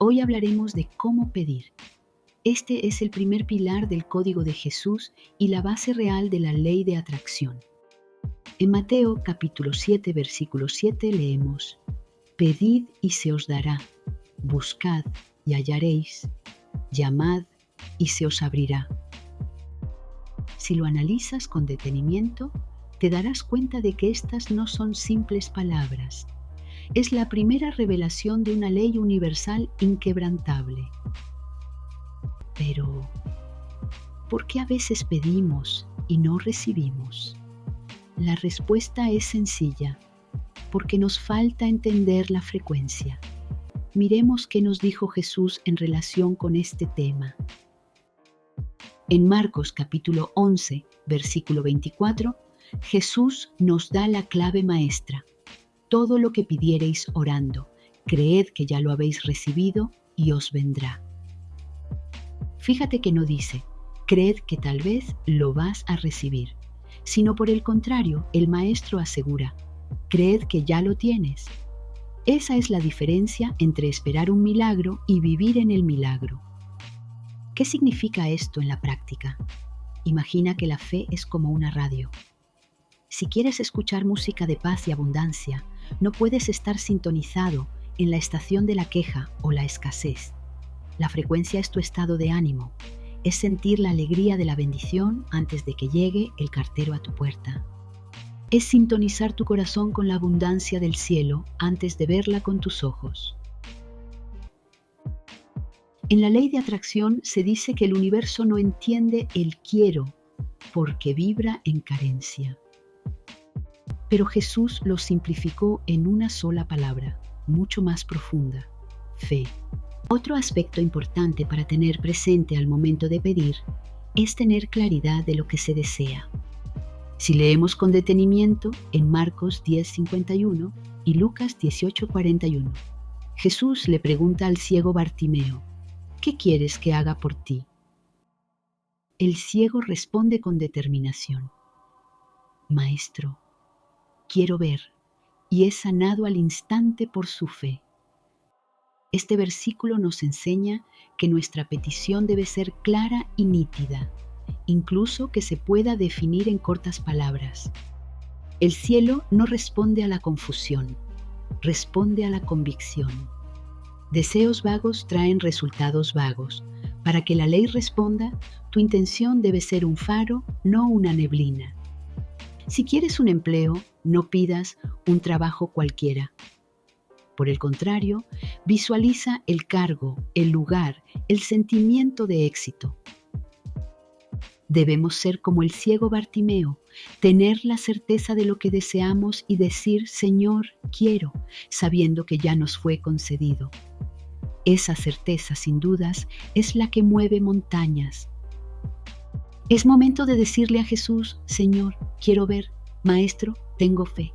Hoy hablaremos de cómo pedir. Este es el primer pilar del Código de Jesús y la base real de la ley de atracción. En Mateo capítulo 7, versículo 7 leemos: Pedid y se os dará, buscad y hallaréis, llamad y se os abrirá. Si lo analizas con detenimiento, te darás cuenta de que estas no son simples palabras. Es la primera revelación de una ley universal inquebrantable. Pero, ¿por qué a veces pedimos y no recibimos? La respuesta es sencilla, porque nos falta entender la frecuencia. Miremos qué nos dijo Jesús en relación con este tema. En Marcos capítulo 11, versículo 24, Jesús nos da la clave maestra. Todo lo que pidiereis orando, creed que ya lo habéis recibido y os vendrá. Fíjate que no dice, creed que tal vez lo vas a recibir, sino por el contrario, el maestro asegura, creed que ya lo tienes. Esa es la diferencia entre esperar un milagro y vivir en el milagro. ¿Qué significa esto en la práctica? Imagina que la fe es como una radio. Si quieres escuchar música de paz y abundancia, no puedes estar sintonizado en la estación de la queja o la escasez. La frecuencia es tu estado de ánimo, es sentir la alegría de la bendición antes de que llegue el cartero a tu puerta. Es sintonizar tu corazón con la abundancia del cielo antes de verla con tus ojos. En la ley de atracción se dice que el universo no entiende el quiero porque vibra en carencia. Pero Jesús lo simplificó en una sola palabra, mucho más profunda: fe. Otro aspecto importante para tener presente al momento de pedir es tener claridad de lo que se desea. Si leemos con detenimiento en Marcos 10:51 y Lucas 18:41, Jesús le pregunta al ciego Bartimeo: ¿qué quieres que haga por ti? El ciego responde con determinación: Maestro, quiero ver, y es sanado al instante por su fe. Este versículo nos enseña que nuestra petición debe ser clara y nítida, incluso que se pueda definir en cortas palabras. El cielo no responde a la confusión, responde a la convicción. Deseos vagos traen resultados vagos. Para que la ley responda, tu intención debe ser un faro, no una neblina. Si quieres un empleo, no pidas un trabajo cualquiera. Por el contrario, visualiza el cargo, el lugar, el sentimiento de éxito. Debemos ser como el ciego Bartimeo, tener la certeza de lo que deseamos y decir: Señor, quiero, sabiendo que ya nos fue concedido. Esa certeza, sin dudas, es la que mueve montañas. Es momento de decirle a Jesús: Señor, quiero ver, Maestro, tengo fe.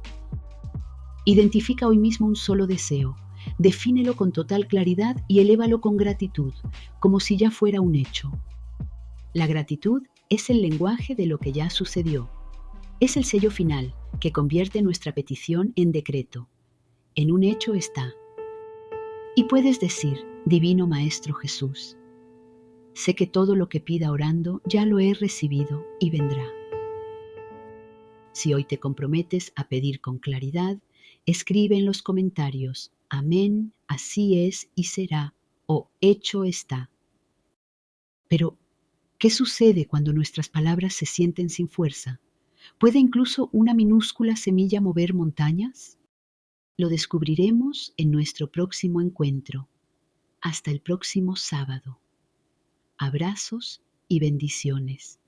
Identifica hoy mismo un solo deseo, defínelo con total claridad y elévalo con gratitud, como si ya fuera un hecho. La gratitud es el lenguaje de lo que ya sucedió. Es el sello final que convierte nuestra petición en decreto. En un hecho está. Y puedes decir: Divino Maestro Jesús, sé que todo lo que pida orando ya lo he recibido y vendrá. Si hoy te comprometes a pedir con claridad, escribe en los comentarios: Amén, así es y será, o hecho está. Pero, ¿qué sucede cuando nuestras palabras se sienten sin fuerza? ¿Puede incluso una minúscula semilla mover montañas? Lo descubriremos en nuestro próximo encuentro. Hasta el próximo sábado. Abrazos y bendiciones.